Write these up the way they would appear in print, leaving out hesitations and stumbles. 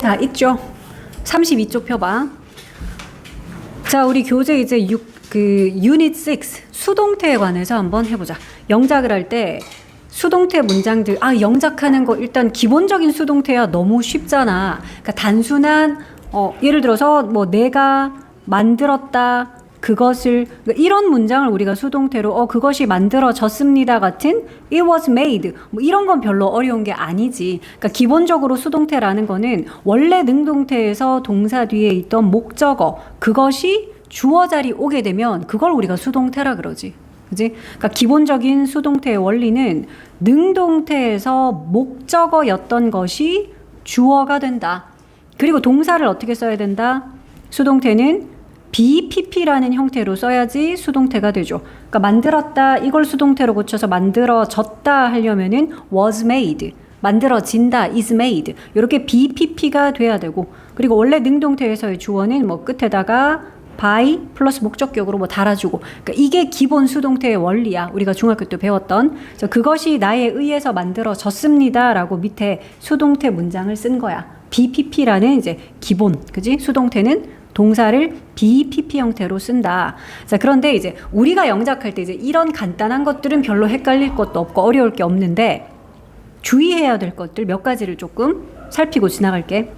자, 있죠. 32쪽 펴봐. 자, 우리 교재 이제 유닛 6 수동태에 관해서 한번 해보자. 영작을 할 때 수동태 문장들, 영작하는 거 일단 기본적인 수동태야 너무 쉽잖아. 그러니까 단순한 예를 들어서 뭐 내가 만들었다, 그것을, 그러니까 이런 문장을 우리가 수동태로 그것이 만들어졌습니다 같은 it was made 뭐 이런 건 별로 어려운 게 아니지. 그러니까 기본적으로 수동태라는 거는 원래 능동태에서 동사 뒤에 있던 목적어 그것이 주어 자리 오게 되면 그걸 우리가 수동태라 그러지. 그지? 그러니까 기본적인 수동태의 원리는 능동태에서 목적어였던 것이 주어가 된다. 그리고 동사를 어떻게 써야 된다? 수동태는 BPP라는 형태로 써야지 수동태가 되죠. 그러니까 만들었다 이걸 수동태로 고쳐서 만들어졌다 하려면은 was made, 만들어진다 is made 이렇게 BPP가 돼야 되고, 그리고 원래 능동태에서의 주어는 뭐 끝에다가 by 플러스 목적격으로 뭐 달아주고, 그러니까 이게 기본 수동태의 원리야. 우리가 중학교 때 배웠던. 그래서 그것이 나에 의해서 만들어졌습니다라고 밑에 수동태 문장을 쓴 거야. BPP라는 이제 기본, 그지? 수동태는 동사를 BPP 형태로 쓴다. 자, 그런데 이제 우리가 영작할 때 이제 이런 간단한 것들은 별로 헷갈릴 것도 없고 어려울 게 없는데 주의해야 될 것들 몇 가지를 조금 살피고 지나갈게.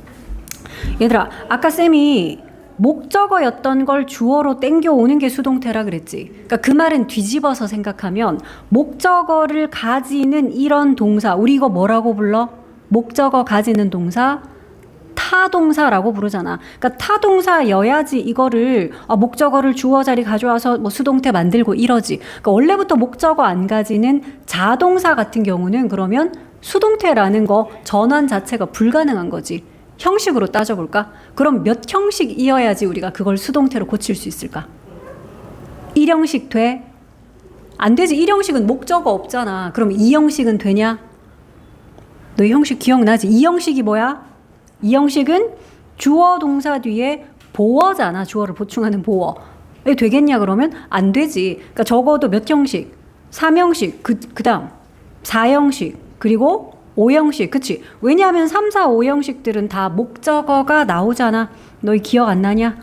얘들아, 아까 쌤이 목적어였던 걸 주어로 땡겨오는 게 수동태라 그랬지. 그러니까 그 말은 뒤집어서 생각하면 목적어를 가지는 이런 동사, 우리 이거 뭐라고 불러? 목적어 가지는 동사? 타동사라고 부르잖아. 그러니까 타동사여야지 이거를 목적어를 주어 자리 가져와서 뭐 수동태 만들고 이러지. 그러니까 원래부터 목적어 안 가지는 자동사 같은 경우는 그러면 수동태라는 거 전환 자체가 불가능한 거지. 형식으로 따져볼까? 그럼 몇 형식이어야지 우리가 그걸 수동태로 고칠 수 있을까? 1형식 돼? 안 되지. 1형식은 목적어 없잖아. 그럼 2형식은 되냐? 너 이 형식 기억나지? 2형식이 뭐야? 2형식은 주어 동사 뒤에 보어잖아. 주어를 보충하는 보어. 되겠냐 그러면? 안 되지. 그러니까 적어도 몇 형식? 3형식, 그 다음 4형식, 그리고 5형식. 그치? 왜냐하면 3, 4, 5형식들은 다 목적어가 나오잖아. 너희 기억 안 나냐?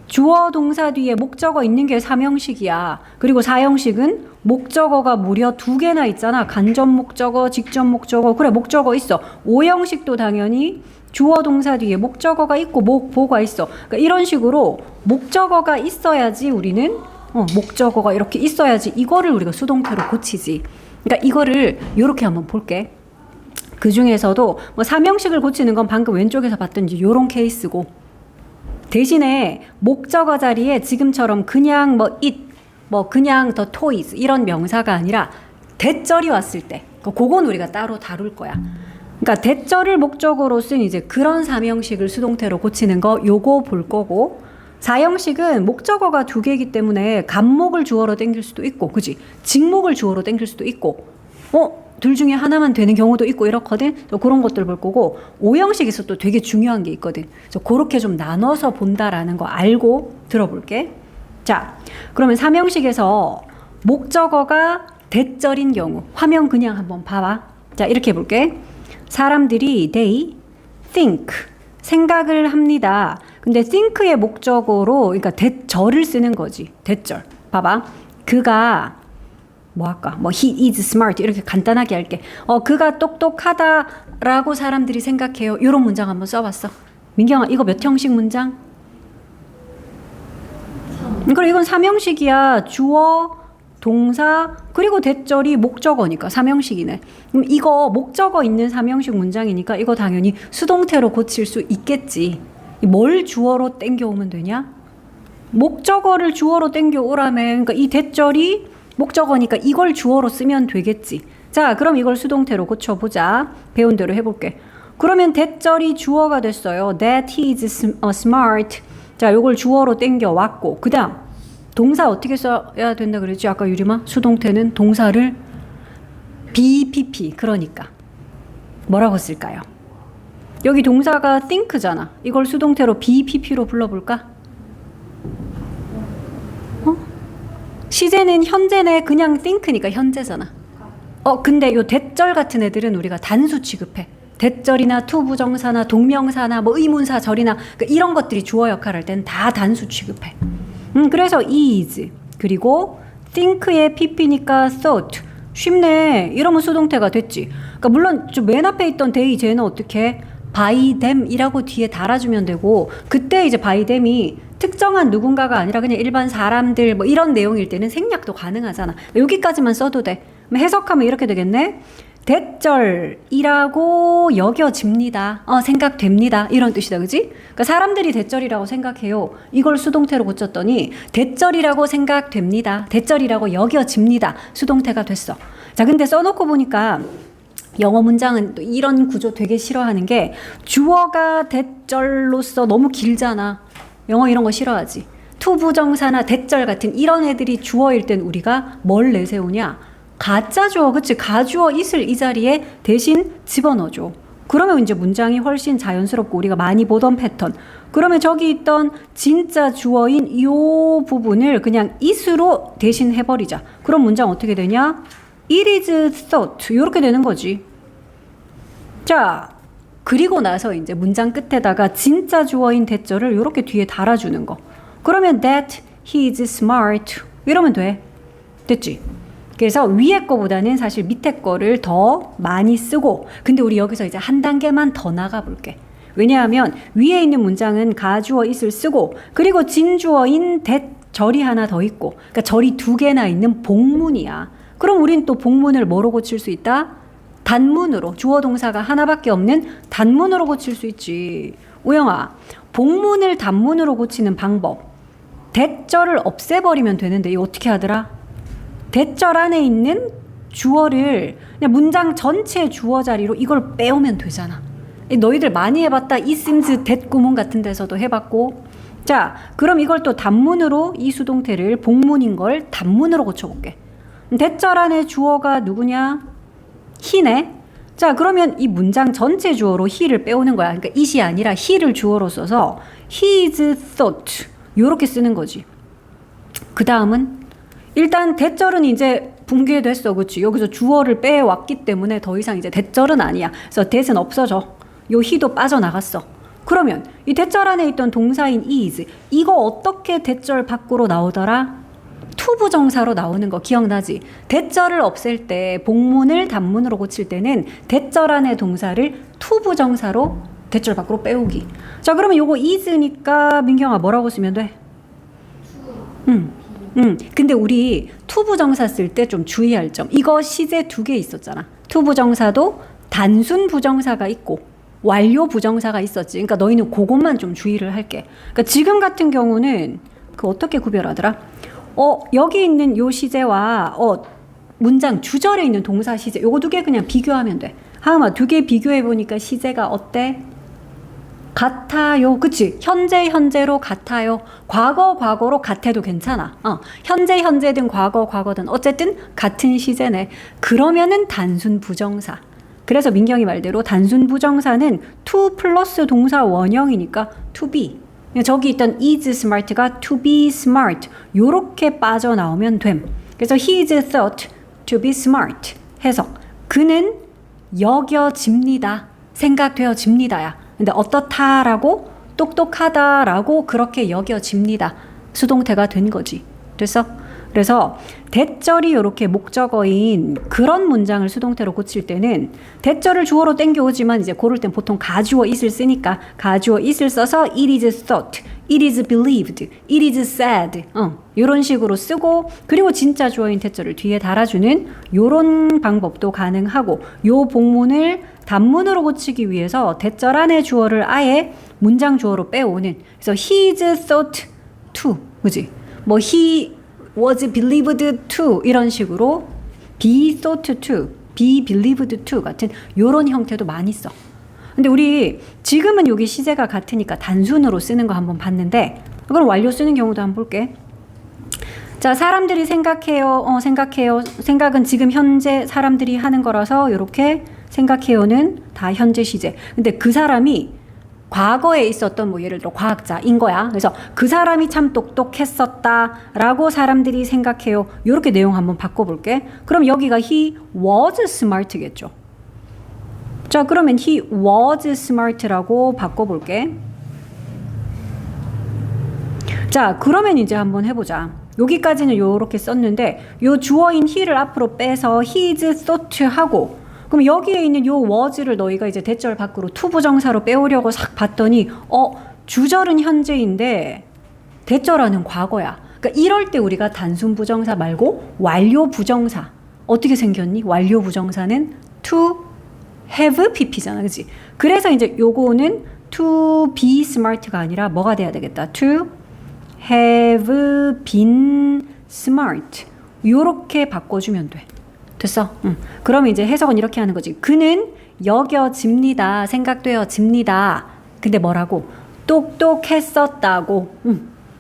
주어 동사 뒤에 목적어 있는 게 3형식이야. 그리고 4형식은 목적어가 무려 2개나 있잖아. 간접 목적어, 직접 목적어. 그래, 목적어 있어. 5형식도 당연히 주어 동사 뒤에 목적어가 있고 보가 있어. 그러니까 이런 식으로 목적어가 있어야지 우리는 목적어가 이렇게 있어야지 이거를 우리가 수동태로 고치지. 그러니까 이거를 이렇게 한번 볼게. 그 중에서도 뭐 3형식을 고치는 건 방금 왼쪽에서 봤던 이제 요런 케이스고, 대신에 목적어 자리에 지금처럼 그냥 뭐 it, 뭐 그냥 the toys 이런 명사가 아니라 대절이 왔을 때 그건 우리가 따로 다룰 거야. 그러니까 대절을 목적어로 쓴 이제 그런 3형식을 수동태로 고치는 거 요거 볼 거고, 4형식은 목적어가 2개이기 때문에 간목을 주어로 땡길 수도 있고, 그지? 직목을 주어로 땡길 수도 있고, 둘 중에 하나만 되는 경우도 있고 이렇거든. 그런 것들 볼 거고, 5형식에서 또 되게 중요한 게 있거든. 그래서 그렇게 좀 나눠서 본다라는 거 알고 들어볼게. 자, 그러면 3형식에서 목적어가 대절인 경우 화면 그냥 한번 봐봐. 자, 이렇게 볼게. 사람들이 they think 생각을 합니다. 근데 think의 목적어로 그러니까 대절을 쓰는 거지. 대절. 봐봐. 그가 뭐 할까? 뭐 he is smart 이렇게 간단하게 할게. 그가 똑똑하다라고 사람들이 생각해요. 이런 문장 한번 써봤어. 민경아, 이거 몇 형식 문장? 그래, 이건 3형식이야. 주어, 동사, 그리고 대절이 목적어니까 3형식이네. 그럼 이거 목적어 있는 3형식 문장이니까 이거 당연히 수동태로 고칠 수 있겠지. 뭘 주어로 땡겨오면 되냐? 목적어를 주어로 땡겨오라며. 그러니까 이 대절이 목적어니까 이걸 주어로 쓰면 되겠지. 자, 그럼 이걸 수동태로 고쳐보자. 배운 대로 해볼게. 그러면 대절이 주어가 됐어요. That he is smart. 자, 요걸 주어로 땡겨왔고, 그 다음 동사 어떻게 써야 된다 그랬지? 아까 유리마? 수동태는 동사를 BPP. 그러니까 뭐라고 쓸까요? 여기 동사가 think잖아. 이걸 수동태로 BPP로 불러볼까? 시제는 현재네. 그냥 think니까 현재잖아. 근데 요 대절 같은 애들은 우리가 단수 취급해. 대절이나 투부정사나 동명사나 뭐 의문사절이나 그러니까 이런 것들이 주어 역할을 할 때는 다 단수 취급해. 그래서 is 그리고 think의 pp니까 thought 쉽네. 이러면 수동태가 됐지. 그러니까 물론 좀 맨 앞에 있던 they, 쟤는 어떻게 by them이라고 뒤에 달아주면 되고 그때 이제 by them이 특정한 누군가가 아니라 그냥 일반 사람들 뭐 이런 내용일 때는 생략도 가능하잖아. 여기까지만 써도 돼. 해석하면 이렇게 되겠네. 대절이라고 여겨집니다. 생각됩니다. 이런 뜻이다. 그지? 그러니까 사람들이 대절이라고 생각해요. 이걸 수동태로 고쳤더니 대절이라고 생각됩니다. 대절이라고 여겨집니다. 수동태가 됐어. 자, 근데 써놓고 보니까 영어 문장은 또 이런 구조 되게 싫어하는 게 주어가 대절로서 너무 길잖아. 영어 이런 거 싫어하지. 투부정사나 대절 같은 이런 애들이 주어일 땐 우리가 뭘 내세우냐? 가짜 주어, 그치? 가주어 it을 이 자리에 대신 집어넣어줘. 그러면 이제 문장이 훨씬 자연스럽고 우리가 많이 보던 패턴. 그러면 저기 있던 진짜 주어인 이 부분을 그냥 it으로 대신 해버리자. 그럼 문장 어떻게 되냐? It is thought. 이렇게 되는 거지. 자, 그리고 나서 이제 문장 끝에다가 진짜 주어인 대절을 이렇게 뒤에 달아주는 거. 그러면 that he is smart. 이러면 돼. 됐지? 그래서 위에 거보다는 사실 밑에 거를 더 많이 쓰고 근데 우리 여기서 이제 한 단계만 더 나가볼게. 왜냐하면 위에 있는 문장은 가주어 it을 쓰고 그리고 진주어인 대절이 하나 더 있고 그러니까 절이 두 개나 있는 복문이야. 그럼 우린 또 복문을 뭐로 고칠 수 있다? 단문으로. 주어 동사가 하나밖에 없는 단문으로 고칠 수 있지. 우영아, 복문을 단문으로 고치는 방법. 대절을 없애버리면 되는데 이거 어떻게 하더라? 대절 안에 있는 주어를 그냥 문장 전체 주어 자리로 이걸 빼오면 되잖아. 너희들 많이 해봤다. it seems that 구문 같은 데서도 해봤고. 자, 그럼 이걸 또 단문으로 이 수동태를 복문인 걸 단문으로 고쳐볼게. 대절 안에 주어가 누구냐? he네. 자, 그러면 이 문장 전체 주어로 he를 빼오는 거야. 그러니까 it이 아니라 he를 주어로 써서 he is thought 요렇게 쓰는 거지. 그 다음은 일단 대절은 이제 붕괴됐어. 그치? 여기서 주어를 빼왔기 때문에 더 이상 이제 대절은 아니야. 그래서 that은 없어져. 요 he도 빠져나갔어. 그러면 이 대절 안에 있던 동사인 is 이거 어떻게 대절 밖으로 나오더라? 투부정사로 나오는 거 기억나지? 대절을 없앨 때 복문을 단문으로 고칠 때는 대절 안에 동사를 투부정사로 대절 밖으로 빼오기. 자, 그러면 요거 is니까 민경아 뭐라고 쓰면 돼? 근데 우리 투부정사 쓸 때 좀 주의할 점. 이거 시제 두 개 있었잖아. 투부정사도 단순 부정사가 있고 완료 부정사가 있었지. 그러니까 너희는 그것만 좀 주의를 할게. 그러니까 지금 같은 경우는 그 어떻게 구별하더라? 여기 있는 요 시제와 문장 주절에 있는 동사 시제 요거 두 개 그냥 비교하면 돼. 하은아, 두 개 비교해 보니까 시제가 어때? 같아요. 그치? 현재로 같아요. 과거로 같아도 괜찮아. 현재든 과거든 어쨌든 같은 시제네. 그러면은 단순 부정사. 그래서 민경이 말대로 단순 부정사는 to 플러스 동사 원형이니까 to be. 저기 있던 is smart가 to be smart. 요렇게 빠져나오면 됨. 그래서 he is thought to be smart. 해석. 그는 여겨집니다. 생각되어집니다야. 근데 어떻다라고 똑똑하다라고 그렇게 여겨집니다. 수동태가 된 거지. 됐어? 그래서 대절이 이렇게 목적어인 그런 문장을 수동태로 고칠 때는 대절을 주어로 땡겨오지만 이제 고를 땐 보통 가주어 it을 쓰니까 가주어 it을 써서 it is thought, it is believed, it is said 이런 식으로 쓰고 그리고 진짜 주어인 대절을 뒤에 달아주는 이런 방법도 가능하고 요 복문을 단문으로 고치기 위해서 대절 안에 주어를 아예 문장 주어로 빼오는 그래서 he is thought to 그지? 뭐 he was believed to 이런 식으로 be thought to, be believed to 같은 요런 형태도 많이 써. 근데 우리 지금은 여기 시제가 같으니까 단순으로 쓰는 거 한번 봤는데 그럼 완료 쓰는 경우도 한번 볼게. 자, 사람들이 생각해요. 생각해요. 생각은 지금 현재 사람들이 하는 거라서 이렇게 생각해요는 다 현재 시제. 근데 그 사람이 과거에 있었던 뭐 예를 들어 과학자인 거야. 그래서 그 사람이 참 똑똑했었다라고 사람들이 생각해요. 이렇게 내용 한번 바꿔볼게. 그럼 여기가 he was smart겠죠. 자, 그러면 he was smart라고 바꿔볼게. 자, 그러면 이제 한번 해보자. 여기까지는 요렇게 썼는데 요 주어인 he를 앞으로 빼서 his thought 하고, 그럼 여기에 있는 요 was를 너희가 이제 대절 밖으로 to 부정사로 빼오려고 싹 봤더니 주절은 현재인데 대절하는 과거야. 그러니까 이럴 때 우리가 단순 부정사 말고 완료 부정사 어떻게 생겼니? 완료 부정사는 to have pp잖아, 그치? 그래서 이제 요거는 to be smart가 아니라 뭐가 돼야 되겠다. to have been smart. 요렇게 바꿔주면 돼. 됐어? 그러면 이제 해석은 이렇게 하는 거지. 그는 여겨집니다. 생각되어집니다. 근데 뭐라고? 똑똑했었다고.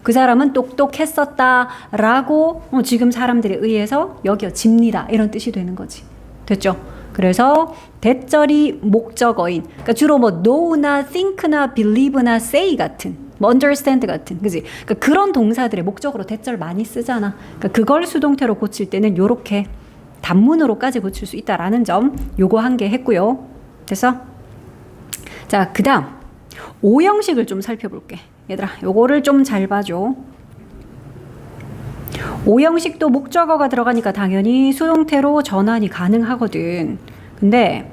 그 사람은 똑똑했었다라고 지금 사람들에 의해서 여겨집니다. 이런 뜻이 되는 거지. 됐죠? 그래서 대절이 목적어인, 그러니까 주로 뭐 know나 think나 believe나 say 같은, 뭐 understand 같은, 그지? 그러니까 그런 동사들의 목적으로 대절 많이 쓰잖아. 그러니까 그걸 수동태로 고칠 때는 요렇게 단문으로까지 고칠 수 있다라는 점 요거 한 개 했고요. 됐어? 자, 그 다음 오형식을 좀 살펴볼게. 얘들아, 요거를 좀 잘 봐줘. 오형식도 목적어가 들어가니까 당연히 수동태로 전환이 가능하거든. 근데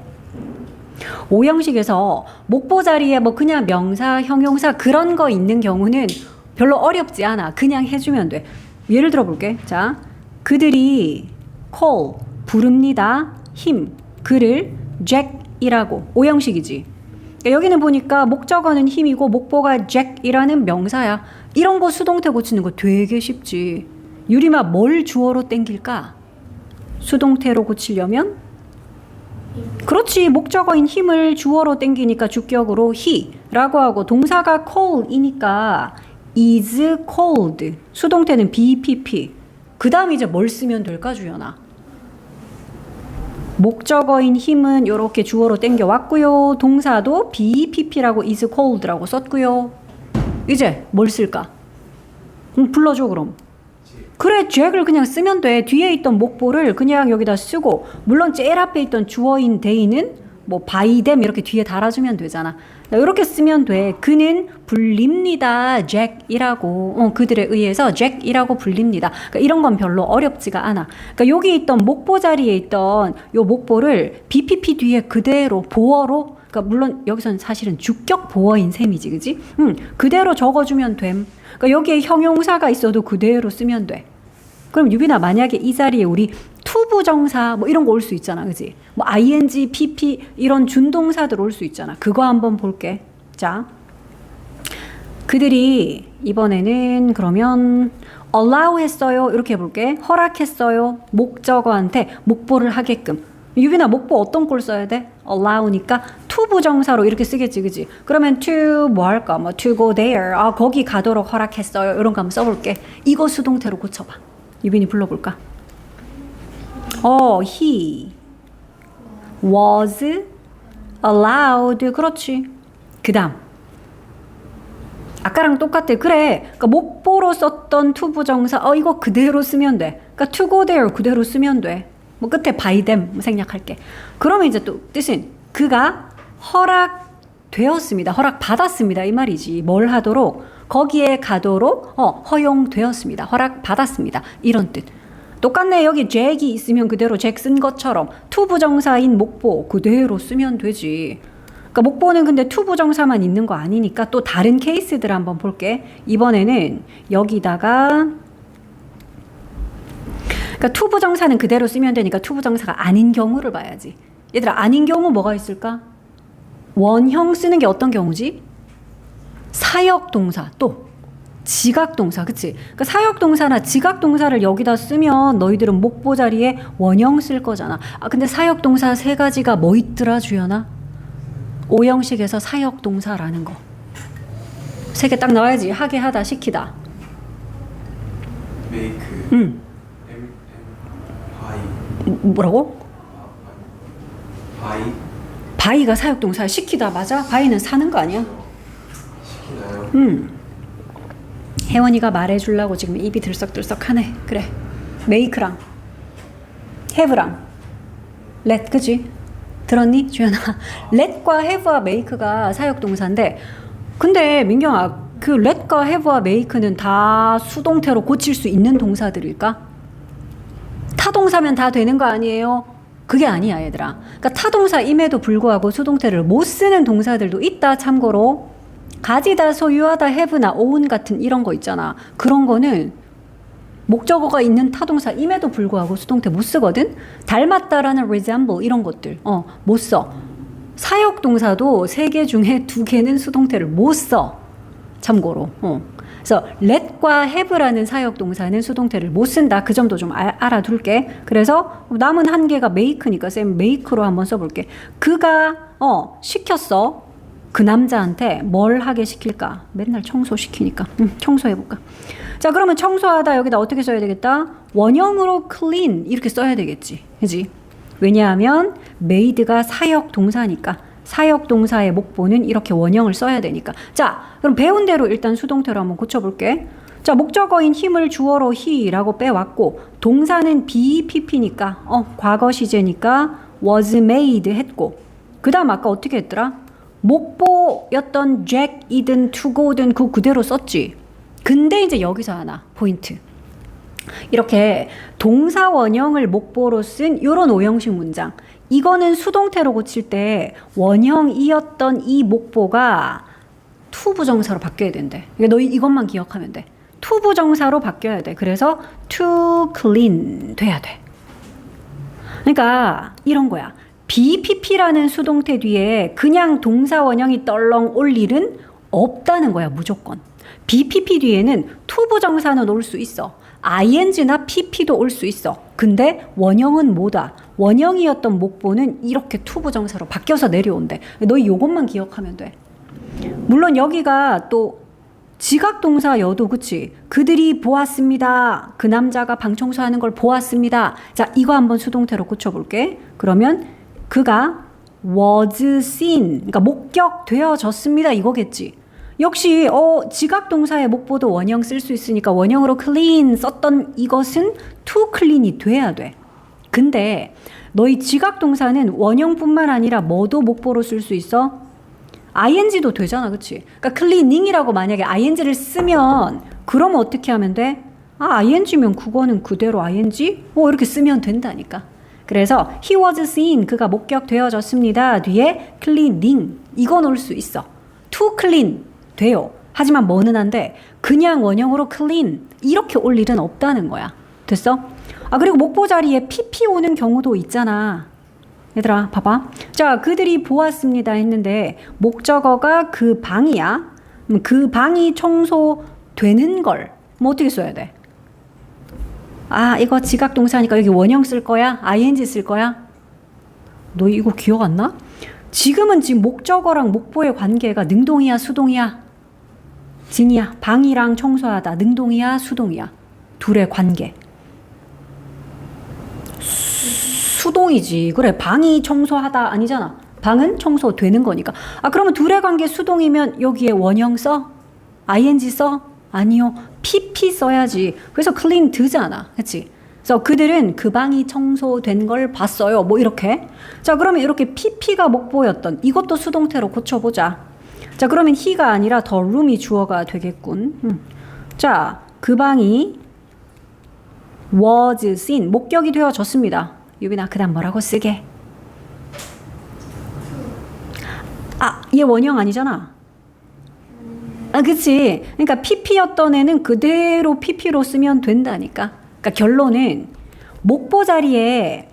오형식에서 목보 자리에 뭐 그냥 명사, 형용사 그런 거 있는 경우는 별로 어렵지 않아. 그냥 해주면 돼. 예를 들어 볼게. 자, 그들이 call, 부릅니다. him, 그를 Jack이라고. 오형식이지. 여기는 보니까 목적어는 힘이고 목보가 Jack이라는 명사야. 이런 거 수동태 고치는 거 되게 쉽지. 유림아, 뭘 주어로 땡길까? 수동태로 고치려면? 그렇지. 목적어인 힘을 주어로 땡기니까 주격으로 he라고 하고, 동사가 call이니까 is called. 수동태는 BPP. 그 다음 이제 뭘 쓰면 될까, 주연아? 목적어인 힘은 이렇게 주어로 땡겨왔고요. 동사도 BPP라고 is called라고 썼고요. 이제 뭘 쓸까? 불러줘 그럼. 그래, Jack을 그냥 쓰면 돼. 뒤에 있던 목보를 그냥 여기다 쓰고, 물론 제일 앞에 있던 주어인 they는 뭐 by them 이렇게 뒤에 달아주면 되잖아. 이렇게 쓰면 돼. 그는 불립니다. Jack이라고. 그들에 의해서 Jack이라고 불립니다. 그러니까 이런 건 별로 어렵지가 않아. 그러니까 여기 있던 목보 자리에 있던 요 목보를 BPP 뒤에 그대로 보어로, 그러니까 물론 여기서는 사실은 주격 보어인 셈이지, 그지? 그대로 적어주면 됨. 그러니까 여기에 형용사가 있어도 그대로 쓰면 돼. 그럼 유빈아, 만약에 이 자리에 우리 투부정사 뭐 이런 거 올 수 있잖아, 그지? 뭐 ing, pp 이런 준동사들 올 수 있잖아. 그거 한번 볼게. 자, 그들이 이번에는 그러면 allow 했어요. 이렇게 해볼게. 허락했어요. 목적어한테 목보를 하게끔. 유빈아, 목보 어떤 꼴 써야 돼? allow니까 to 부정사로 이렇게 쓰겠지, 그지? 그러면 to 뭐 할까? 뭐 to go there. 아, 거기 가도록 허락했어요. 이런 거 한번 써볼게. 이거 수동태로 고쳐봐. 유빈이 불러볼까? he was allowed. 그렇지. 그 다음 아까랑 똑같아. 그래. 그러니까 목보로 썼던 to 부정사 이거 그대로 쓰면 돼. 그러니까 to go there 그대로 쓰면 돼. 뭐 끝에 by them 생략할게. 그러면 이제 또 뜻은 그가 허락되었습니다. 허락받았습니다. 이 말이지. 뭘 하도록? 거기에 가도록 허용되었습니다. 허락받았습니다. 이런 뜻. 똑같네. 여기 Jack이 있으면 그대로 Jack 쓴 것처럼 to 부정사인 목보 그대로 쓰면 되지. 그러니까 목보는 근데 to 부정사만 있는 거 아니니까 또 다른 케이스들 한번 볼게. 이번에는 여기다가 그러니까 to 부정사는 그대로 쓰면 되니까 to 부정사가 아닌 경우를 봐야지. 얘들아, 아닌 경우 뭐가 있을까? 원형 쓰는 게 어떤 경우지? 사역동사, 또 지각동사, 그치? 그러니까 사역동사나 지각동사를 여기다 쓰면 너희들은 목보 자리에 원형 쓸 거잖아. 아, 근데 사역동사 세 가지가 뭐 있더라, 주연아? 오형식에서 사역동사라는 거. 세 개 딱 나와야지. 하게, 하다, 시키다. make. 뭐라고? buy. 바이가 사역동사야. 시키다, 맞아? 바이는 사는 거 아니야? 시키나요? 혜원이가 말해주려고 지금 입이 들썩들썩하네. 그래. make랑 have랑 let, 그지? 들었니? 주연아. let과 have와 make가 사역동사인데 근데 민경아 그 let과 have와 make는 다 수동태로 고칠 수 있는 동사들일까? 타동사면 다 되는 거 아니에요? 그게 아니야 얘들아. 그러니까 타동사임에도 불구하고 수동태를 못 쓰는 동사들도 있다. 참고로 가지다, 소유하다, have나 own 같은 이런 거 있잖아. 그런 거는 목적어가 있는 타동사임에도 불구하고 수동태 못 쓰거든. 닮았다라는 resemble 이런 것들 못 써. 사역동사도 3개 중에 2개는 수동태를 못 써. 참고로 그래서 let과 have라는 사역동사는 수동태를 못 쓴다. 그 점도 좀 알아둘게. 그래서 남은 1개가 make니까 쌤 make로 한번 써볼게. 그가 시켰어. 그 남자한테 뭘 하게 시킬까? 맨날 청소시키니까. 청소해볼까? 자, 그러면 청소하다 여기다 어떻게 써야 되겠다? 원형으로 clean 이렇게 써야 되겠지. 그지? 왜냐하면 made가 사역동사니까. 사역동사의 목보는 이렇게 원형을 써야 되니까. 자, 그럼 배운 대로 일단 수동태로 한번 고쳐볼게. 자, 목적어인 힘을 주어로 he라고 빼왔고 동사는 be, pp니까 과거 시제니까 was made 했고 그 다음 아까 어떻게 했더라? 목보였던 Jack이든 to go든 그 그대로 썼지. 근데 이제 여기서 하나 포인트. 이렇게 동사 원형을 목보로 쓴 이런 오형식 문장. 이거는 수동태로 고칠 때 원형이었던 이 목보가 to 부정사로 바뀌어야 된대. 그러니까 너희 이것만 기억하면 돼. to 부정사로 바뀌어야 돼. 그래서 to clean 돼야 돼. 그러니까 이런 거야. BPP라는 수동태 뒤에 그냥 동사 원형이 떨렁 올 일은 없다는 거야. 무조건. BPP 뒤에는 to 부정사는 올 수 있어. ing나 pp도 올 수 있어. 근데 원형은 뭐다? 원형이었던 목보는 이렇게 to 부정사로 바뀌어서 내려온대. 너희 요것만 기억하면 돼. 물론 여기가 또 지각동사여도 그치? 그들이 보았습니다. 그 남자가 방 청소하는 걸 보았습니다. 자, 이거 한번 수동태로 고쳐볼게. 그러면 그가 was seen, 그러니까 목격되어졌습니다. 이거겠지. 역시 지각동사의 목보도 원형 쓸 수 있으니까 원형으로 clean 썼던 이것은 to clean이 돼야 돼. 근데 너희 지각동사는 원형뿐만 아니라 뭐도 목보로 쓸 수 있어? ing도 되잖아. 그치? 그러니까 cleaning이라고 만약에 ing를 쓰면 그러면 어떻게 하면 돼? ing면 그거는 그대로 ing? 이렇게 쓰면 된다니까. 그래서 he was seen, 그가 목격되어졌습니다. 뒤에 cleaning, 이거 넣을 수 있어. to clean 돼요. 하지만 뭐는 안 돼? 그냥 원형으로 clean 이렇게 올 일은 없다는 거야. 됐어? 그리고 목보 자리에 pp 오는 경우도 있잖아. 얘들아 봐봐. 자, 그들이 보았습니다 했는데 목적어가 그 방이야. 그 방이 청소되는 걸 뭐 어떻게 써야 돼? 이거 지각동사니까 여기 원형 쓸 거야? ing 쓸 거야? 너 이거 기억 안 나? 지금 목적어랑 목보의 관계가 능동이야 수동이야? 진이야. 방이랑 청소하다 능동이야 수동이야? 둘의 관계. 수동이지. 그래, 방이 청소하다 아니잖아. 방은 청소되는 거니까. 그러면 둘의 관계 수동이면 여기에 원형 써? ing 써? 아니요. pp 써야지. 그래서 clean 드잖아. 그치? 그래서 그들은 그 방이 청소된 걸 봤어요. 뭐 이렇게. 자, 그러면 이렇게 pp가 목보였던 이것도 수동태로 고쳐보자. 자, 그러면 he가 아니라 the room이 주어가 되겠군. 자, 그 방이 was seen, 목격이 되어졌습니다. 유빈아, 그 다음 뭐라고 쓰게? 얘 원형 아니잖아. 그치. 그러니까 pp였던 애는 그대로 pp로 쓰면 된다니까. 그러니까 결론은 목보 자리에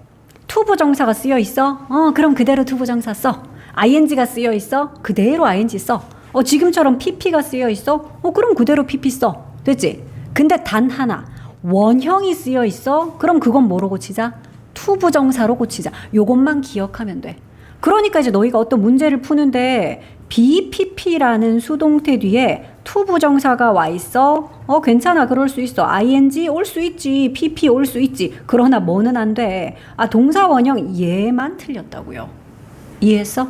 to 부정사가 쓰여 있어? 그럼 그대로 to 부정사 써. ing가 쓰여 있어? 그대로 ing 써. 지금처럼 pp가 쓰여 있어? 그럼 그대로 pp 써. 됐지? 근데 단 하나. 원형이 쓰여 있어? 그럼 그건 뭐로 고치자? to 부정사로 고치자. 요것만 기억하면 돼. 그러니까 이제 너희가 어떤 문제를 푸는데 BPP라는 수동태 뒤에 to 부정사가 와 있어. 괜찮아. 그럴 수 있어. ing 올 수 있지. PP 올 수 있지. 그러나 뭐는 안 돼. 동사 원형 얘만 틀렸다고요. 이해했어?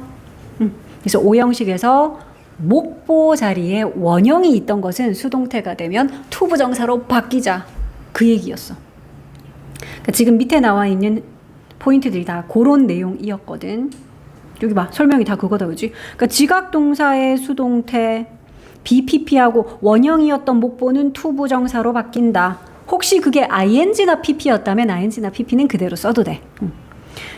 그래서 오형식에서 목보 자리에 원형이 있던 것은 수동태가 되면 to 부정사로 바뀌자. 그 얘기였어. 그러니까 지금 밑에 나와 있는 포인트들이 다 그런 내용이었거든. 여기 봐. 설명이 다 그거다, 그지? 그러니까 지각동사의 수동태 BPP하고 원형이었던 목보는 to 부정사로 바뀐다. 혹시 그게 ing나 pp였다면 ing나 pp는 그대로 써도 돼.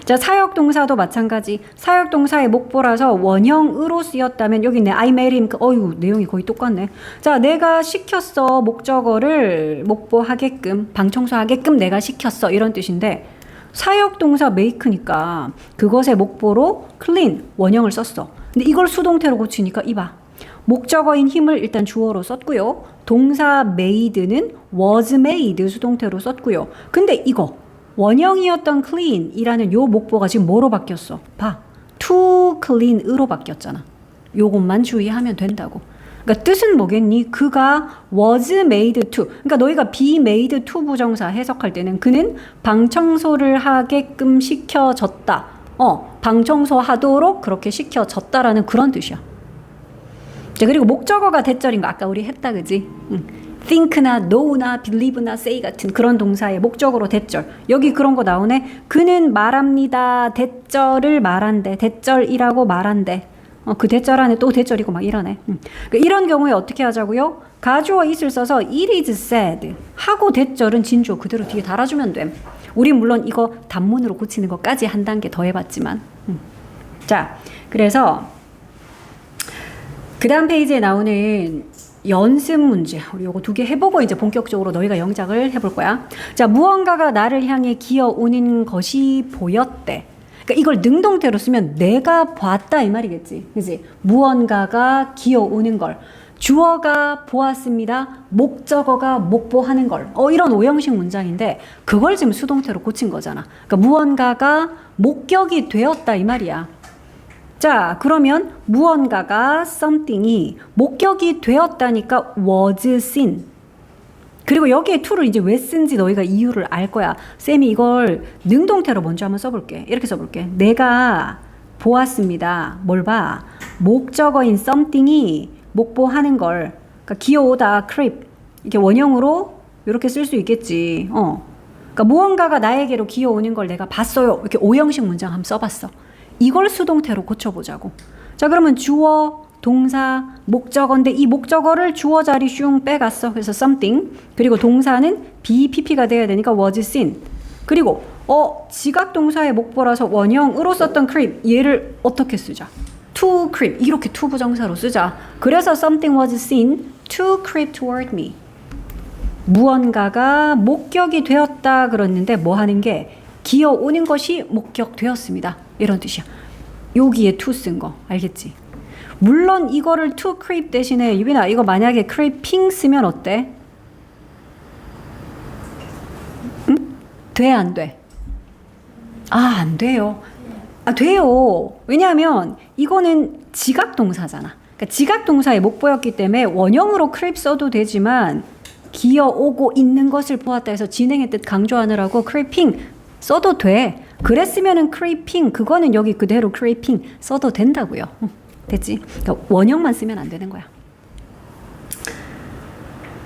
자, 사역동사도 마찬가지. 사역동사의 목보라서 원형으로 쓰였다면 여기 있네. I made him. 어휴, 내용이 거의 똑같네. 자, 내가 시켰어. 목적어를 목보하게끔, 방청소하게끔 내가 시켰어. 이런 뜻인데 사역동사 make니까 그것의 목보로 clean, 원형을 썼어. 근데 이걸 수동태로 고치니까 이봐. 목적어인 힘을 일단 주어로 썼고요. 동사 made는 was made 수동태로 썼고요. 근데 이거 원형이었던 clean이라는 요 목보가 지금 뭐로 바뀌었어? 봐. to clean으로 바뀌었잖아. 요것만 주의하면 된다고. 그러니까 뜻은 뭐겠니? 그가 was made to. 그러니까 너희가 be made to 부정사 해석할 때는 그는 방청소를 하게끔 시켜졌다. 방청소 하도록 그렇게 시켜졌다라는 그런 뜻이야. 자, 그리고 목적어가 대절인 거 아까 우리 했다, 그지? think나 know나 believe나 say 같은 그런 동사의 목적어로 대절. 여기 그런 거 나오네. 그는 말합니다. 대절을 말한대. 대절이라고 말한대. 그 대절 안에 또 대절이고 막 이러네. 그러니까 이런 경우에 어떻게 하자고요? 가주어 it을 써서 it is said 하고 대절은 진주어 그대로 뒤에 달아주면 돼. 우린 물론 이거 단문으로 고치는 것까지 한 단계 더 해봤지만. 자, 그래서 그 다음 페이지에 나오는 연습 문제. 우리 요거 두 개 해보고 이제 본격적으로 너희가 영작을 해볼 거야. 자, 무언가가 나를 향해 기어오는 것이 보였대. 그러니까 이걸 능동태로 쓰면 내가 봤다 이 말이겠지. 그지? 무언가가 기어오는 걸. 주어가 보았습니다. 목적어가 목보하는 걸. 이런 오형식 문장인데 그걸 지금 수동태로 고친 거잖아. 그러니까 무언가가 목격이 되었다 이 말이야. 자, 그러면 무언가가 something이 목격이 되었다니까 was seen. 그리고 여기에 to를 이제 왜 쓴지 너희가 이유를 알 거야. 쌤이 이걸 능동태로 먼저 한번 써볼게. 이렇게 써볼게. 내가 보았습니다. 뭘 봐? 목적어인 something이 목보하는 걸. 그러니까 기어오다, creep. 이렇게 원형으로 이렇게 쓸 수 있겠지. 그러니까 무언가가 나에게로 기어오는 걸 내가 봤어요. 이렇게 오형식 문장 한번 써봤어. 이걸 수동태로 고쳐보자고. 자, 그러면 주어, 동사, 목적어인데 이 목적어를 주어 자리 슝 빼갔어. 그래서 something. 그리고 동사는 BPP가 돼야 되니까 was seen. 그리고 지각 동사의 목보라서 원형으로 썼던 creep. 얘를 어떻게 쓰자? to creep. 이렇게 to 부정사로 쓰자. 그래서 something was seen to creep toward me. 무언가가 목격이 되었다 그랬는데 뭐 하는 게 기어오는 것이 목격되었습니다. 이런 뜻이야. 여기에 to 쓴 거 알겠지? 물론 이거를 to creep 대신에 유빈아 이거 만약에 creeping 쓰면 어때? 응? 돼, 안 돼? 안 돼요. 돼요. 왜냐하면 이거는 지각동사잖아. 그러니까 지각동사의 목보였기 때문에 원형으로 creep 써도 되지만 기어오고 있는 것을 보았다 해서 진행의 뜻 강조하느라고 creeping 써도 돼. 그랬으면은 creeping 그거는 여기 그대로 creeping 써도 된다고요. 됐지? 그러니까 원형만 쓰면 안 되는 거야.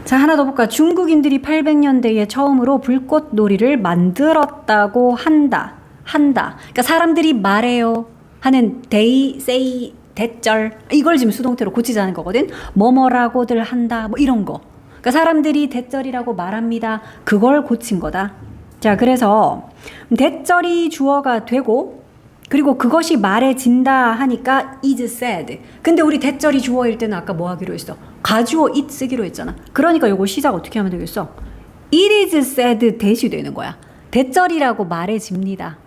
자, 하나 더 볼까? 중국인들이 800년대에 처음으로 불꽃놀이를 만들었다고 한다. 그러니까 사람들이 말해요 하는 they, say, 대절 이걸 지금 수동태로 고치자는 거거든. 뭐뭐라고들 한다 뭐 이런 거. 그러니까 사람들이 대절이라고 말합니다. 그걸 고친 거다. 자, 그래서 대절이 주어가 되고 그리고 그것이 말해진다 하니까 is said. 근데 우리 대절이 주어일 때는 아까 뭐 하기로 했어? 가주어 it 쓰기로 했잖아. 그러니까 요거 시작 어떻게 하면 되겠어? It is said that이 되는 거야. 대절이라고 말해집니다.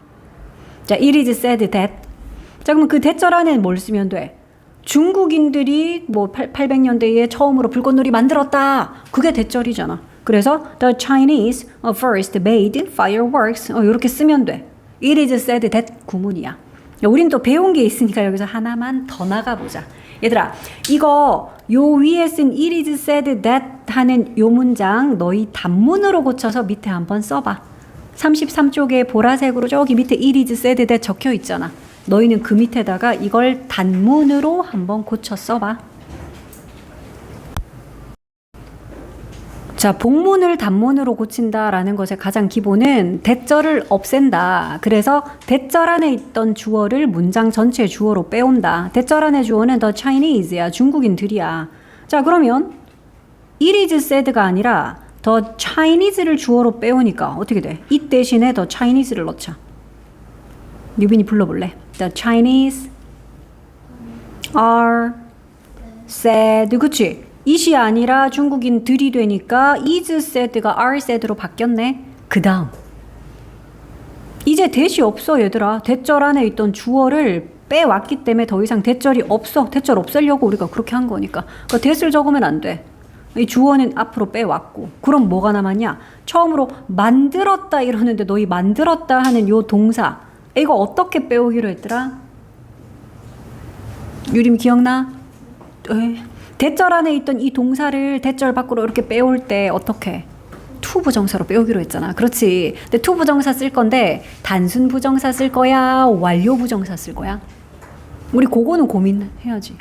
자, it is said that. 자, 그럼 그 대절 안에 뭘 쓰면 돼? 중국인들이 뭐 800년대에 처음으로 불꽃놀이 만들었다. 그게 대절이잖아. 그래서 the Chinese first made fireworks 이렇게 쓰면 돼. It is said that 구문이야. 우린 또 배운 게 있으니까 여기서 하나만 더 나가보자. 얘들아, 이거 요 위에 쓴 it is said that 하는 요 문장 너희 단문으로 고쳐서 밑에 한번 써봐. 33쪽에 보라색으로 저기 밑에 it is said that 적혀 있잖아. 너희는 그 밑에다가 이걸 단문으로 한번 고쳐 써봐. 자, 복문을 단문으로 고친다라는 것의 가장 기본은 대절을 없앤다. 그래서 대절 안에 있던 주어를 문장 전체 주어로 빼온다. 대절 안에 주어는 the Chinese야. 중국인들이야. 자, 그러면 it is said가 아니라 the Chinese를 주어로 빼오니까 어떻게 돼? it 대신에 the Chinese를 넣자. 유빈이 불러볼래? The Chinese are said. 그치? it이 아니라 중국인들이 되니까 is said가 are said로 바뀌었네. 그 다음 이제 대시 없어 얘들아. 대절 안에 있던 주어를 빼왔기 때문에 더 이상 대절이 없어. 대절 없애려고 우리가 그렇게 한 거니까. 그러니까 대를 적으면 안 돼. 이 주어는 앞으로 빼왔고. 그럼 뭐가 남았냐? 처음으로 만들었다 이러는데 너희 만들었다 하는 요 동사 이거 어떻게 빼오기로 했더라? 유림 기억나? 대절 안에 있던 이 동사를 대절 밖으로 이렇게 빼올 때 어떻게? to 부정사로 빼오기로 했잖아. 그렇지. 근데 to 부정사 쓸 건데 단순 부정사 쓸 거야? 완료 부정사 쓸 거야? 우리 그거는 고민해야지.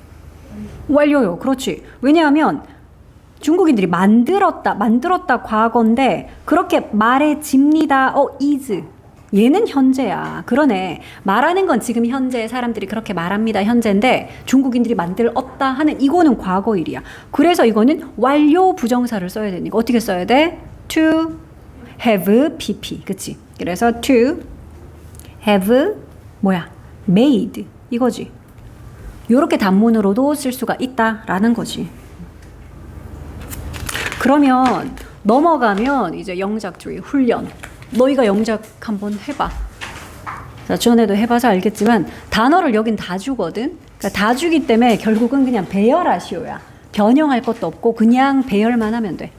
완료요. 그렇지. 왜냐하면 중국인들이 만들었다 과거인데 그렇게 말해집니다. is. 얘는 현재야. 그러네. 말하는 건 지금 현재 사람들이 그렇게 말합니다. 현재인데 중국인들이 만들었다 하는 이거는 과거일이야. 그래서 이거는 완료 부정사를 써야 되니까 어떻게 써야 돼? To have pp. 그치? 그래서 to have 뭐야? made 이거지. 요렇게 단문으로도 쓸 수가 있다라는 거지. 그러면 넘어가면 이제 영작주의 훈련. 너희가 영작 한번 해봐. 자, 전에도 해봐서 알겠지만 단어를 여긴 다 주거든. 그러니까 다 주기 때문에 결국은 그냥 배열하시오야. 변형할 것도 없고 그냥 배열만 하면 돼.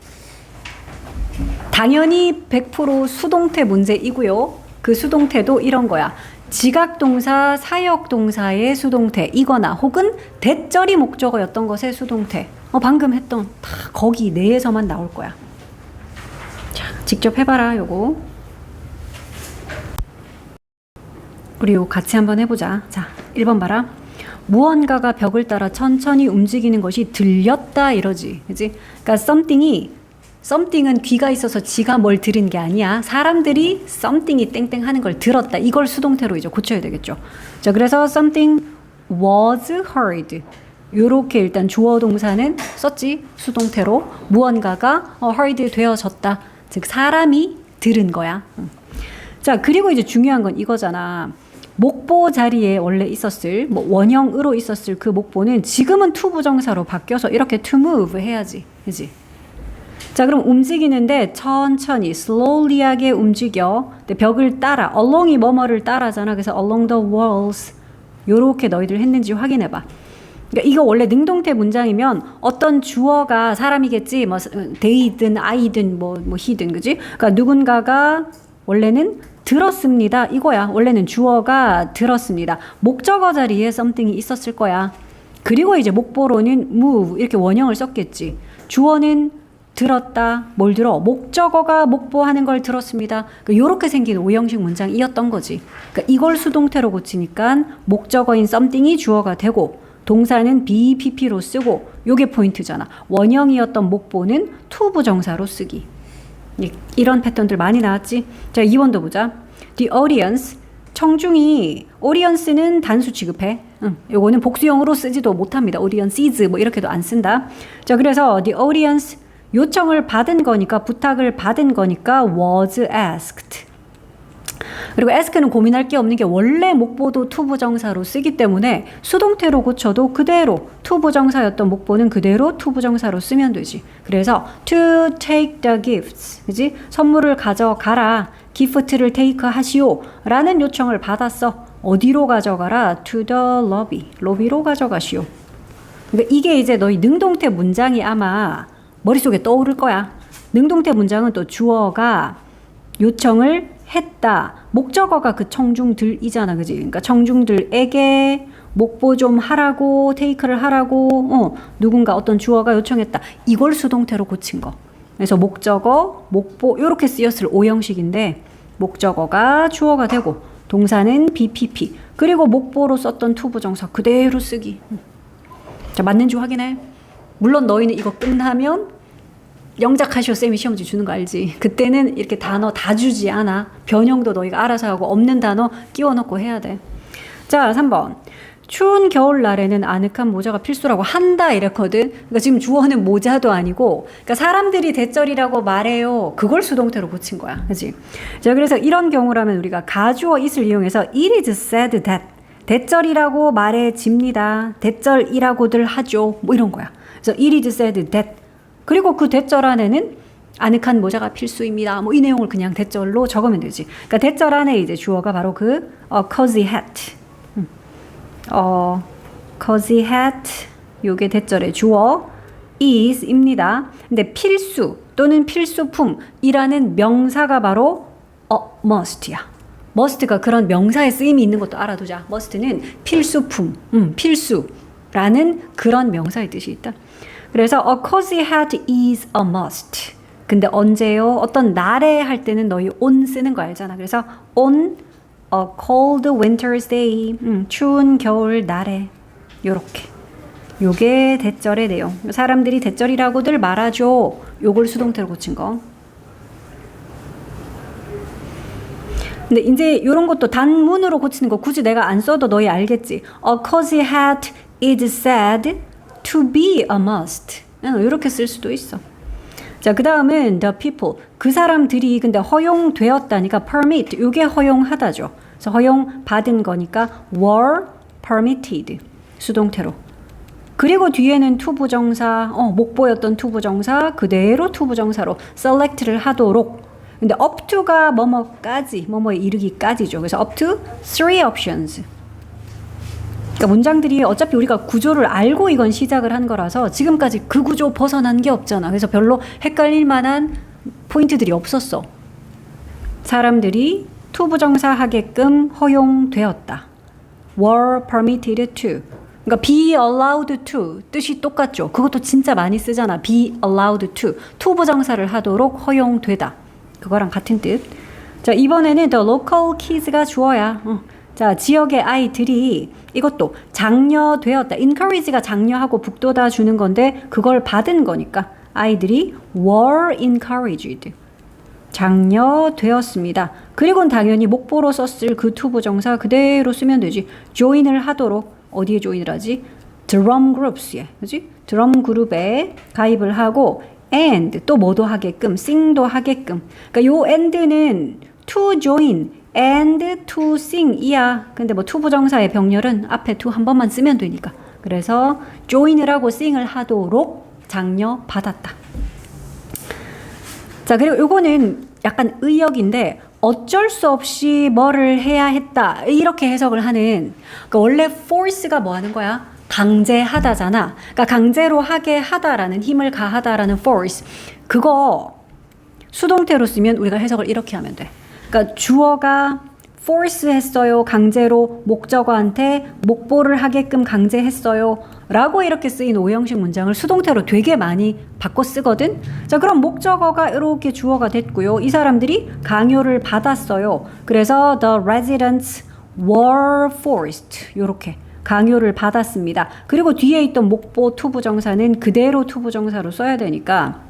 당연히 100% 수동태 문제이고요. 그 수동태도 이런 거야. 지각동사, 사역동사의 수동태이거나 혹은 대절이 목적어였던 것의 수동태. 방금 했던 다 거기 내에서만 나올 거야. 자, 직접 해봐라 요거. 우리 요 같이 한번 해보자. 자, 1번 봐라. 무언가가 벽을 따라 천천히 움직이는 것이 들렸다 이러지. 그지? 그러니까 something은 귀가 있어서 지가 뭘 들은 게 아니야. 사람들이 something이 땡땡 하는 걸 들었다. 이걸 수동태로 이제 고쳐야 되겠죠. 자, 그래서 something was heard. 요렇게 일단 주어 동사는 썼지. 수동태로. 무언가가 heard 되어졌다. 즉 사람이 들은 거야. 자, 그리고 이제 중요한 건 이거잖아. 목보 자리에 원래 있었을 원형으로 있었을 그 목보는 지금은 to 부정사로 바뀌어서 이렇게 to move 해야지. 그지? 자, 그럼 움직이는데 천천히 slowly하게 움직여. 근데 벽을 따라 along이 뭐뭐를 따라잖아. 그래서 along the walls 요렇게 너희들 했는지 확인해 봐. 그러니까 이거 원래 능동태 문장이면 어떤 주어가 사람이겠지. 뭐 they든 I든 뭐 he든 그지? 그러니까 누군가가 원래는 들었습니다. 이거야. 원래는 주어가 들었습니다. 목적어 자리에 something이 있었을 거야. 그리고 이제 목보로는 move 이렇게 원형을 썼겠지. 주어는 들었다. 뭘 들어? 목적어가 목보하는 걸 들었습니다. 그러니까 이렇게 생긴 오형식 문장이었던 거지. 그러니까 이걸 수동태로 고치니까 목적어인 something이 주어가 되고 동사는 be, pp로 쓰고 요게 포인트잖아. 원형이었던 목보는 to 부정사로 쓰기. 이런 패턴들 많이 나왔지. 자, 2번도 보자. The audience 청중이 audience는 단수 취급해. 요거는 복수형으로 쓰지도 못합니다. audiences 뭐 이렇게도 안 쓴다. 자, 그래서 the audience 요청을 받은 거니까 부탁을 받은 거니까 was asked. 그리고 ask는 고민할 게 없는 게 원래 목보도 to 부정사로 쓰기 때문에 수동태로 고쳐도 그대로 to 부정사였던 목보는 그대로 to 부정사로 쓰면 되지. 그래서 to take the gifts, 그지? 선물을 가져가라. gift를 take 하시오. 라는 요청을 받았어. 어디로 가져가라? to the lobby. 로비로 가져가시오. 그러니까 이게 이제 너희 능동태 문장이 아마 머릿속에 떠오를 거야. 능동태 문장은 또 주어가 요청을 했다. 목적어가 그 청중들이잖아. 그지? 그러니까 청중들에게 목보 좀 하라고, 테이크를 하라고, 누군가 어떤 주어가 요청했다. 이걸 수동태로 고친 거. 그래서 목적어, 목보, 요렇게 쓰였을 오형식인데, 목적어가 주어가 되고, 동사는 BPP. 그리고 목보로 썼던 to 부정사 그대로 쓰기. 자, 맞는지 확인해. 물론 너희는 이거 끝나면 영작하시오 쌤이 시험지 주는 거 알지? 그때는 이렇게 단어 다 주지 않아. 변형도 너희가 알아서 하고 없는 단어 끼워 넣고 해야 돼. 자, 3번. 추운 겨울날에는 아늑한 모자가 필수라고 한다 이랬거든. 그러니까 지금 주어는 모자도 아니고, 그러니까 사람들이 대절이라고 말해요. 그걸 수동태로 고친 거야. 그치? 자, 그래서 이런 경우라면 우리가 가주어 it을 이용해서 it is said that. 대절이라고 말해집니다. 대절이라고들 하죠. 뭐 이런 거야. 그래서 it is said that. 그리고 그 대절 안에는 아늑한 모자가 필수입니다. 뭐 이 내용을 그냥 대절로 적으면 되지. 그러니까 대절 안에 이제 주어가 바로 그 cozy hat. cozy hat 요게 대절의 주어 is입니다. 근데 필수 또는 필수품이라는 명사가 바로 must야. must가 그런 명사의 쓰임이 있는 것도 알아두자. must는 필수품, 필수라는 그런 명사의 뜻이 있다. 그래서 a cozy hat is a must. 근데 언제요? 어떤 날에 할 때는 너희 on 쓰는 거 알잖아. 그래서 on a cold winter's day. 추운 겨울 날에. 요렇게. 요게 대절의 내용. 사람들이 대절이라고들 말하죠. 요걸 수동태로 고친 거. 근데 이제 요런 것도 단문으로 고치는 거 굳이 내가 안 써도 너희 알겠지. A cozy hat is said to be a must. 이렇게 쓸 수도 있어. 자, 그 다음은 the people. 그 사람들이 근데 허용되었다니까 permit. 요게 허용하다죠. 그래서 허용받은 거니까 were permitted. 수동태로. 그리고 뒤에는 투부정사, 목보였던 투부정사 그대로 투부정사로 select를 하도록. 근데 up to가 뭐뭐까지, 뭐뭐에 이르기까지죠. 그래서 up to 3 options. 그러니까 문장들이 어차피 우리가 구조를 알고 이건 시작을 한 거라서 지금까지 그 구조 벗어난 게 없잖아. 그래서 별로 헷갈릴 만한 포인트들이 없었어. 사람들이 투부정사 하게끔 허용되었다. were permitted to. 그러니까 be allowed to 뜻이 똑같죠. 그것도 진짜 많이 쓰잖아. be allowed to. 투부정사를 하도록 허용되다. 그거랑 같은 뜻. 자, 이번에는 the local kids가 주어야. 자, 지역의 아이들이 이것도 장려되었다. encourage가 장려하고 북돋아 주는 건데 그걸 받은 거니까 아이들이 were encouraged. 장려되었습니다. 그리고는 당연히 목보로 썼을 그 투부정사 그대로 쓰면 되지. join을 하도록 어디에 join을 하지? drum groups에. 그지? 드럼 그룹에 가입을 하고 and 또 뭐도 하게끔 sing도 하게끔. 그러니까 요 and는 to join and to sing 이야. 근데 뭐 투부정사의 병렬은 앞에 to 한 번만 쓰면 되니까. 그래서 join을 하고 sing을 하도록 장려받았다. 자, 그리고 요거는 약간 의역인데 어쩔 수 없이 뭐를 해야 했다 이렇게 해석을 하는. 그러니까 원래 force가 뭐 하는 거야? 강제하다잖아. 그러니까 강제로 하게 하다라는 힘을 가하다라는 force. 그거 수동태로 쓰면 우리가 해석을 이렇게 하면 돼. 그러니까 주어가 force 했어요. 강제로 목적어한테 목보를 하게끔 강제했어요. 라고 이렇게 쓰인 오형식 문장을 수동태로 되게 많이 바꿔 쓰거든. 자, 그럼 목적어가 이렇게 주어가 됐고요. 이 사람들이 강요를 받았어요. 그래서 the residents were forced. 요렇게 강요를 받았습니다. 그리고 뒤에 있던 목보 투부정사는 그대로 투부정사로 써야 되니까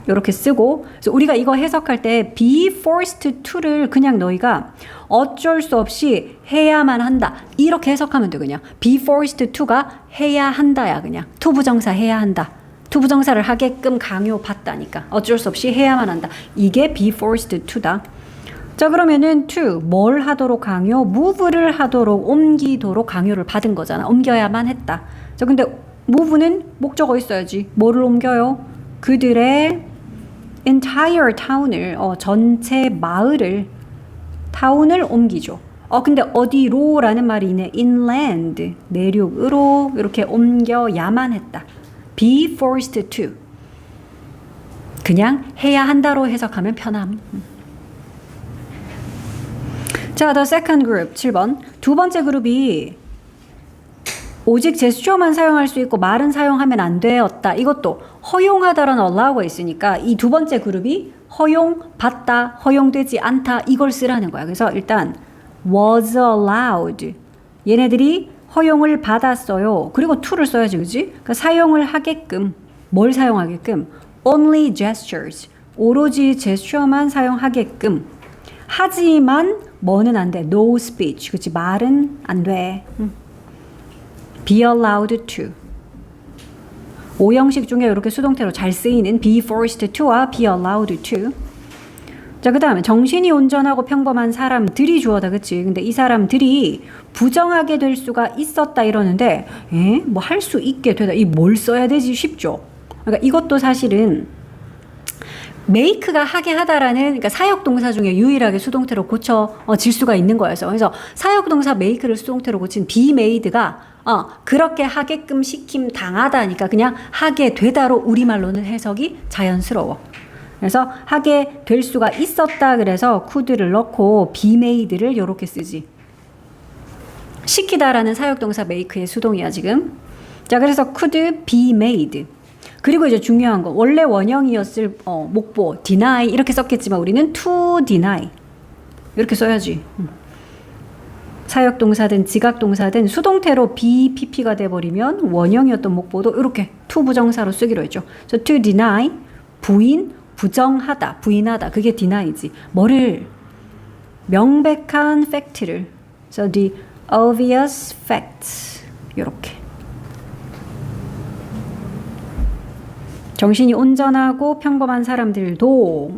이렇게 쓰고. 그래서 우리가 이거 해석할 때 be forced to를 그냥 너희가 어쩔 수 없이 해야만 한다 이렇게 해석하면 돼. 그냥 be forced to가 해야 한다야. 그냥 투부정사 해야 한다. 투부정사를 하게끔 강요받다니까 어쩔 수 없이 해야만 한다. 이게 be forced to다. 자, 그러면은 to 뭘 하도록 강요? move를 하도록 옮기도록 강요를 받은 거잖아. 옮겨야만 했다. 자, 근데 move는 목적어 있어야지. 뭐를 옮겨요? 그들의 entire town을 전체 마을을 타운을 옮기죠. 근데 어디로라는 말이 있네. inland 내륙으로 이렇게 옮겨야만 했다. be forced to. 그냥 해야 한다로 해석하면 편함. 자, the second group 7번. 두 번째 그룹이 오직 제스처만 사용할 수 있고 말은 사용하면 안 되었다. 이것도 허용하다라는 allow가 있으니까 이 두 번째 그룹이 허용받다, 허용되지 않다 이걸 쓰라는 거야. 그래서 일단 was allowed. 얘네들이 허용을 받았어요. 그리고 to를 써야지, 그지? 그러니까 사용을 하게끔, 뭘 사용하게끔? only gestures. 오로지 제스처만 사용하게끔. 하지만 뭐는 안 돼? No speech. 그치? 말은 안 돼. Be allowed to. 오형식 중에 이렇게 수동태로 잘 쓰이는 be forced to와 be allowed to. 자, 그 다음에 정신이 온전하고 평범한 사람들이 주어다. 그치? 근데 이 사람들이 부정하게 될 수가 있었다 이러는데, 뭐 할 수 있게 되다. 이 뭘 써야 되지? 쉽죠? 그러니까 이것도 사실은 make가 하게 하다라는, 그러니까 사역동사 중에 유일하게 수동태로 고쳐질 수가 있는 거였어. 그래서 사역동사 make를 수동태로 고친 be made가 그렇게 하게끔 시킴 당하다니까 그냥 하게 되다로 우리말로는 해석이 자연스러워. 그래서 하게 될 수가 있었다. 그래서 could를 넣고 be made를 이렇게 쓰지. 시키다라는 사역동사 make의 수동이야 지금. 자, 그래서 could be made. 그리고 이제 중요한 거, 원래 원형이었을 목보 deny 이렇게 썼겠지만 우리는 to deny 이렇게 써야지. 사역동사든 지각동사든 수동태로 be pp가 돼버리면 원형이었던 목보도 이렇게 to 부정사로 쓰기로 했죠. 그래서 to deny 부인, 부정하다, 부인하다. 그게 deny지. 뭐를? 명백한 팩트를. So the obvious facts. 이렇게. 정신이 온전하고 평범한 사람들도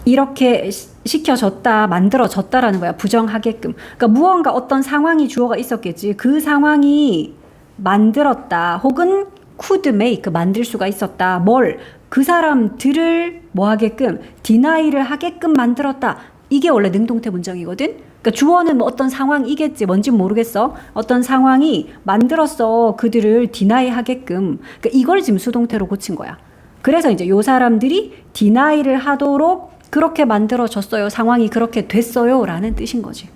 이렇게 시켜졌다, 만들어졌다라는 거야. 부정하게끔. 그러니까 무언가 어떤 상황이 주어가 있었겠지. 그 상황이 만들었다. 혹은 could make, 만들 수가 있었다. 뭘? 그 사람들을 뭐 하게끔? 디나이를 하게끔 만들었다. 이게 원래 능동태 문장이거든. 그러니까 주어는 뭐 어떤 상황이겠지. 뭔진 모르겠어. 어떤 상황이 만들었어. 그들을 디나이 하게끔. 그러니까 이걸 지금 수동태로 고친 거야. 그래서 이제 요 사람들이 디나이를 하도록 그렇게 만들어졌어요. 상황이 그렇게 됐어요. 라는 뜻인 거지.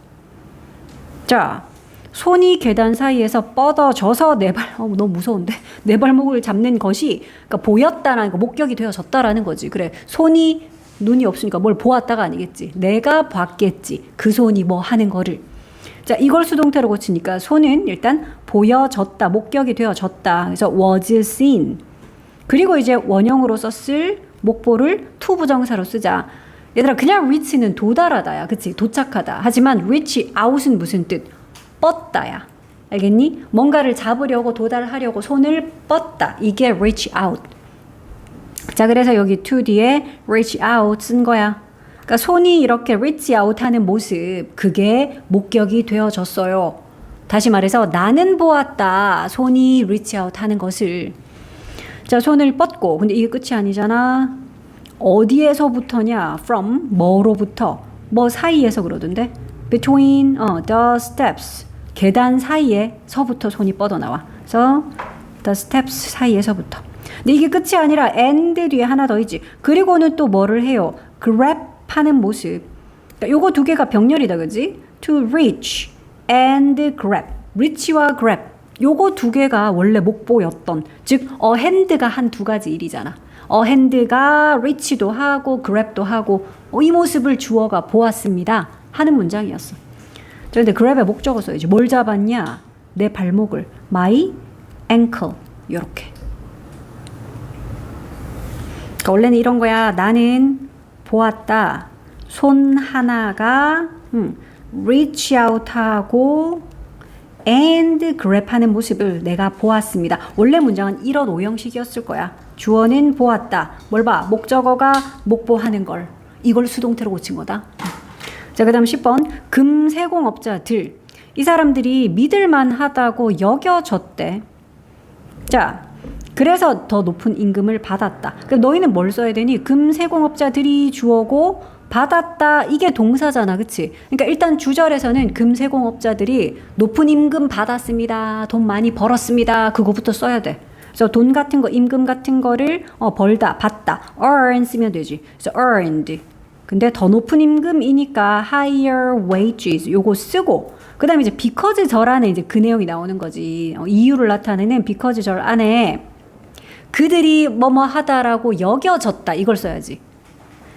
자, 손이 계단 사이에서 뻗어져서 너무 무서운데? 내 발목을 잡는 것이 그러니까 보였다라는 거, 목격이 되어졌다라는 거지. 그래, 손이 눈이 없으니까 뭘 보았다가 아니겠지. 내가 봤겠지. 그 손이 뭐 하는 거를. 자, 이걸 수동태로 고치니까 손은 일단 보여졌다. 목격이 되어졌다. 그래서 was seen. 그리고 이제 원형으로 썼을 목보를 to 부정사로 쓰자. 얘들아, 그냥 reach는 도달하다야. 그치? 도착하다. 하지만 reach out은 무슨 뜻? 뻗다야. 알겠니? 뭔가를 잡으려고 도달하려고 손을 뻗다. 이게 reach out. 자, 그래서 여기 to 뒤에 reach out 쓴 거야. 그러니까 손이 이렇게 reach out 하는 모습, 그게 목격이 되어졌어요. 다시 말해서 나는 보았다. 손이 reach out 하는 것을. 자, 손을 뻗고, 근데 이게 끝이 아니잖아. 어디에서부터냐? from, 뭐로부터. 뭐 사이에서 그러던데. between the steps. 계단 사이에서부터 손이 뻗어나와. 그래서 the steps 사이에서부터. 근데 이게 끝이 아니라 and 뒤에 하나 더 있지. 그리고는 또 뭐를 해요? grab 하는 모습. 그러니까 요거 두 개가 병렬이다. 그지? to reach and grab. reach와 grab. 요거 두 개가 원래 목보였던. 즉 hand가 한 두 가지 일이잖아. hand가 reach도 하고 grab도 하고 이 모습을 주어가 보았습니다. 하는 문장이었어. 그런데 grab의 목적어 써야지. 뭘 잡았냐? 내 발목을. my ankle. 요렇게. 그러니까 원래는 이런 거야. 나는 보았다. 손 하나가 reach out 하고 and grab 하는 모습을 내가 보았습니다. 원래 문장은 이런 오형식이었을 거야. 주어는 보았다. 뭘 봐? 목적어가 목보하는 걸. 이걸 수동태로 고친 거다. 자, 그 다음 10번. 금세공업자들. 이 사람들이 믿을만하다고 여겨졌대. 자, 그래서 더 높은 임금을 받았다. 그럼 너희는 뭘 써야 되니? 금세공업자들이 주어고 받았다. 이게 동사잖아. 그치? 그러니까 일단 주절에서는 금세공업자들이 높은 임금 받았습니다. 돈 많이 벌었습니다. 그거부터 써야 돼. 그래서 돈 같은 거, 임금 같은 거를 벌다, 받다. earn 쓰면 되지. 그래서 earned. 근데 더 높은 임금이니까 higher wages. 요거 쓰고. 그 다음에 이제 because 절 안에 이제 그 내용이 나오는 거지. 이유를 나타내는 because 절 안에 그들이 뭐뭐 하다라고 여겨졌다. 이걸 써야지.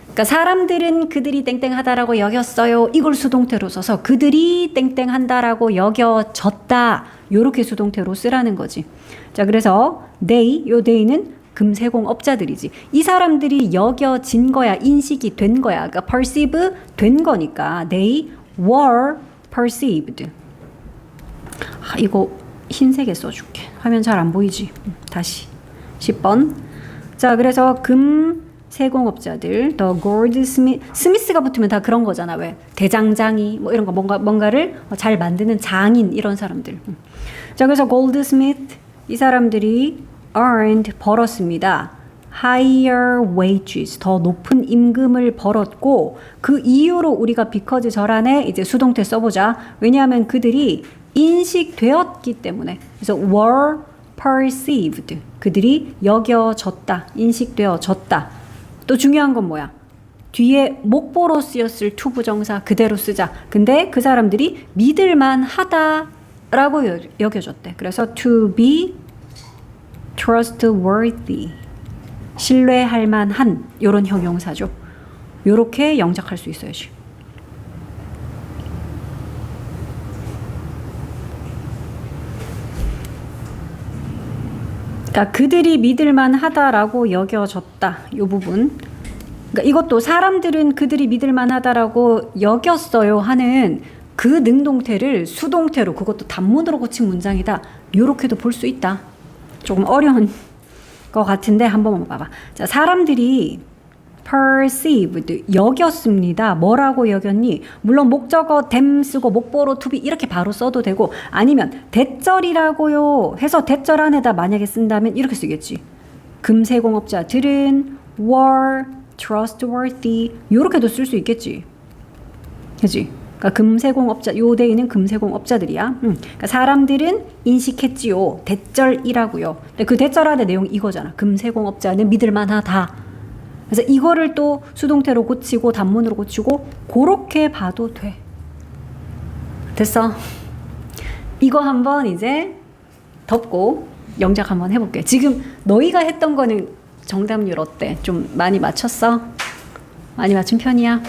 그러니까 사람들은 그들이 땡땡하다라고 여겼어요. 이걸 수동태로 써서 그들이 땡땡한다라고 여겨졌다. 요렇게 수동태로 쓰라는 거지. 자, 그래서 they, 요 they는 금세공업자들이지. 이 사람들이 여겨진 거야, 인식이 된 거야. 그러니까 perceive 된 거니까 they were perceived. 이거 흰색에 써줄게. 화면 잘 안 보이지? 다시 10번. 자, 그래서 금세공업자들, the goldsmith, 스미스가 붙으면 다 그런 거잖아. 왜? 대장장이 뭐 이런 거 뭔가를 잘 만드는 장인 이런 사람들. 자, 그래서 goldsmith 이 사람들이 earned 벌었습니다. higher wages 더 높은 임금을 벌었고 그 이유로 우리가 because 절안에 이제 수동태 써보자. 왜냐하면 그들이 인식되었기 때문에. 그래서 were perceived 그들이 여겨졌다, 인식되어졌다. 또 중요한 건 뭐야? 뒤에 목보로 쓰였을 to 부정사 그대로 쓰자. 근데 그 사람들이 믿을만 하다라고 여겨졌대. 그래서 to be trustworthy 신뢰할 만한 이런 형용사죠. 요렇게 영작할 수 있어야지. 그러니까 그들이 믿을만 하다라고 여겨졌다. 이 부분. 그러니까 이것도 사람들은 그들이 믿을만 하다라고 여겼어요 하는 그 능동태를 수동태로 그것도 단문으로 고친 문장이다. 요렇게도 볼 수 있다. 조금 어려운 것 같은데 한번 봐봐. 자, 사람들이 perceived 여겼습니다. 뭐라고 여겼니? 물론 목적어 them 쓰고 목보로 to be 이렇게 바로 써도 되고 아니면 대절이라고요 해서 대절 안에다 만약에 쓴다면 이렇게 쓰겠지. 금세공업자들은 were trustworthy 이렇게도 쓸 수 있겠지. 그치? 그러니까 금세공업자 요 데이는 금세공업자들이야. 그러니까 사람들은 인식했지요. 대절이라고요. 근데 그 대절 안에 내용 이거잖아. 금세공업자는 믿을만하다. 그래서 이거를 또 수동태로 고치고 단문으로 고치고 그렇게 봐도 돼. 됐어? 이거 한번 이제 덮고 영작 한번 해볼게. 지금 너희가 했던 거는 정답률 어때? 좀 많이 맞췄어? 많이 맞춘 편이야?